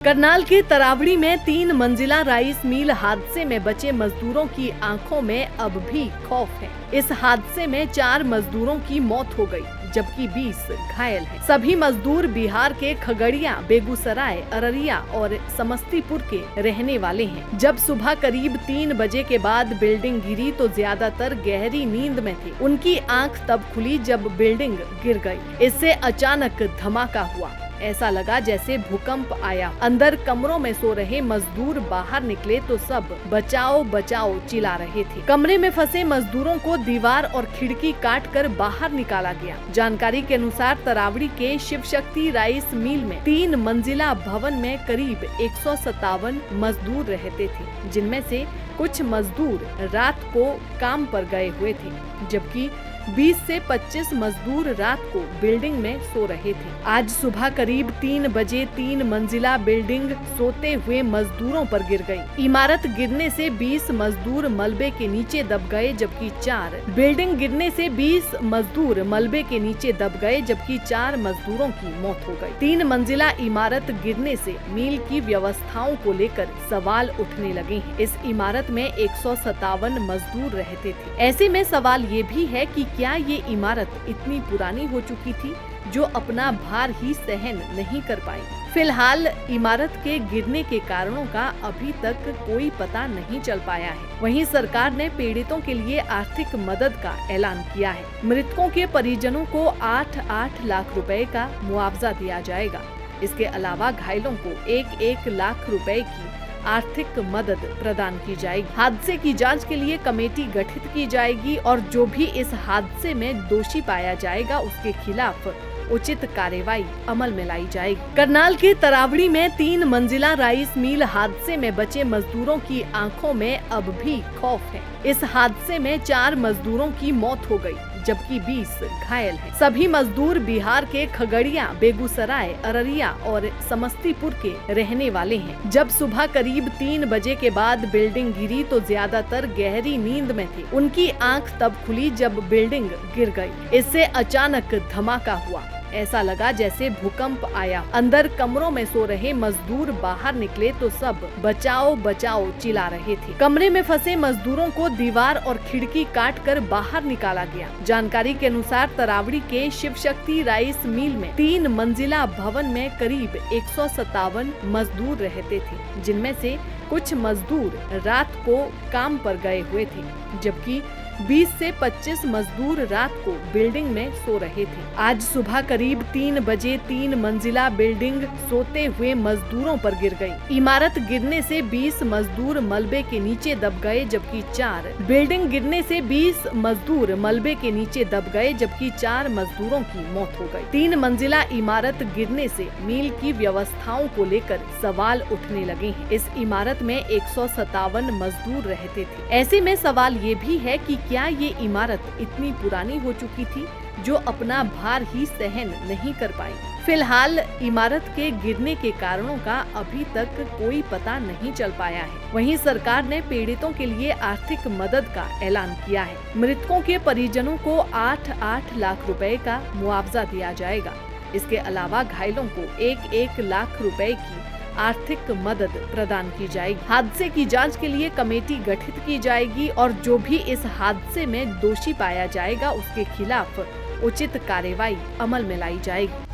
करनाल के तरावड़ी में 3 मंजिला राइस मिल हादसे में बचे मजदूरों की आंखों में अब भी खौफ है। इस हादसे में 4 मजदूरों की मौत हो गई, जबकि 20 घायल हैं। सभी मजदूर बिहार के खगड़िया, बेगूसराय, अररिया और समस्तीपुर के रहने वाले हैं। जब सुबह करीब 3 बजे के बाद बिल्डिंग गिरी तो ज्यादातर गहरी नींद में थे। उनकी आंख तब खुली जब बिल्डिंग गिर गई। इससे अचानक धमाका हुआ। ऐसा लगा जैसे भूकंप आया। अंदर कमरों में सो रहे मजदूर बाहर निकले तो सब बचाओ बचाओ चिल्ला रहे थे। कमरे में फंसे मजदूरों को दीवार और खिड़की काटकर बाहर निकाला गया। जानकारी के अनुसार तरावड़ी के शिव शक्ति राइस मिल में 3 मंजिला भवन में करीब 157 मजदूर रहते थे, जिनमें से कुछ मजदूर रात को काम पर गए हुए थे, जबकि 20 से 25 मजदूर रात को बिल्डिंग में सो रहे थे। आज सुबह करीब 3 बजे 3 मंजिला बिल्डिंग सोते हुए मजदूरों पर गिर गई। इमारत गिरने से 20 मजदूर मलबे के नीचे दब गए, जबकि 4 मजदूरों की मौत हो गई। 3 मंजिला इमारत गिरने से मिल की व्यवस्थाओं को लेकर सवाल उठने लगे हैं। इस इमारत में 157 मजदूर रहते थे। ऐसे में सवाल ये भी है कि क्या ये इमारत इतनी पुरानी हो चुकी थी जो अपना भार ही सहन नहीं कर पाई। फिलहाल इमारत के गिरने के कारणों का अभी तक कोई पता नहीं चल पाया है। वहीं सरकार ने पीड़ितों के लिए आर्थिक मदद का ऐलान किया है। मृतकों के परिजनों को 8-8 लाख रुपए का मुआवजा दिया जाएगा। इसके अलावा घायलों को 1-1 लाख रुपए की आर्थिक मदद प्रदान की जाएगी। हादसे की जांच के लिए कमेटी गठित की जाएगी और जो भी इस हादसे में दोषी पाया जाएगा उसके खिलाफ उचित कार्रवाई अमल में लाई जाएगी। करनाल के तरावड़ी में 3 मंजिला राइस मिल हादसे में बचे मजदूरों की आंखों में अब भी खौफ है। इस हादसे में 4 मजदूरों की मौत हो गई, जबकि 20 घायल हैं। सभी मजदूर बिहार के खगड़िया, बेगूसराय, अररिया और समस्तीपुर के रहने वाले हैं। जब सुबह करीब 3 बजे के बाद बिल्डिंग गिरी तो ज्यादातर गहरी नींद में थे। उनकी आंख तब खुली जब बिल्डिंग गिर गई। इससे अचानक धमाका हुआ। ऐसा लगा जैसे भूकंप आया। अंदर कमरों में सो रहे मजदूर बाहर निकले तो सब बचाओ बचाओ चिल्ला रहे थे। कमरे में फंसे मजदूरों को दीवार और खिड़की काटकर बाहर निकाला गया। जानकारी के अनुसार तरावड़ी के शिव शक्ति राइस मिल में 3 मंजिला भवन में करीब 157 मजदूर रहते थे, जिनमें से कुछ मजदूर रात को काम पर गए हुए थे, जबकि 20 से 25 मजदूर रात को बिल्डिंग में सो रहे थे। आज सुबह करीब 3 बजे 3 मंजिला बिल्डिंग सोते हुए मजदूरों पर गिर गई। इमारत गिरने से 20 मजदूर मलबे के नीचे दब गए, जबकि 4 मजदूरों की मौत हो गई। 3 मंजिला इमारत गिरने से मिल की व्यवस्थाओं को लेकर सवाल उठने लगे हैं। इस इमारत में 157 मजदूर रहते थे। ऐसे में सवाल ये भी है कि क्या ये इमारत इतनी पुरानी हो चुकी थी जो अपना भार ही सहन नहीं कर पाई। फिलहाल इमारत के गिरने के कारणों का अभी तक कोई पता नहीं चल पाया है। वहीं सरकार ने पीड़ितों के लिए आर्थिक मदद का ऐलान किया है। मृतकों के परिजनों को 8-8 लाख रुपए का मुआवजा दिया जाएगा। इसके अलावा घायलों को 1-1 लाख रुपए की आर्थिक मदद प्रदान की जाएगी। हादसे की जांच के लिए कमेटी गठित की जाएगी और जो भी इस हादसे में दोषी पाया जाएगा उसके खिलाफ उचित कार्रवाई अमल में लाई जाएगी।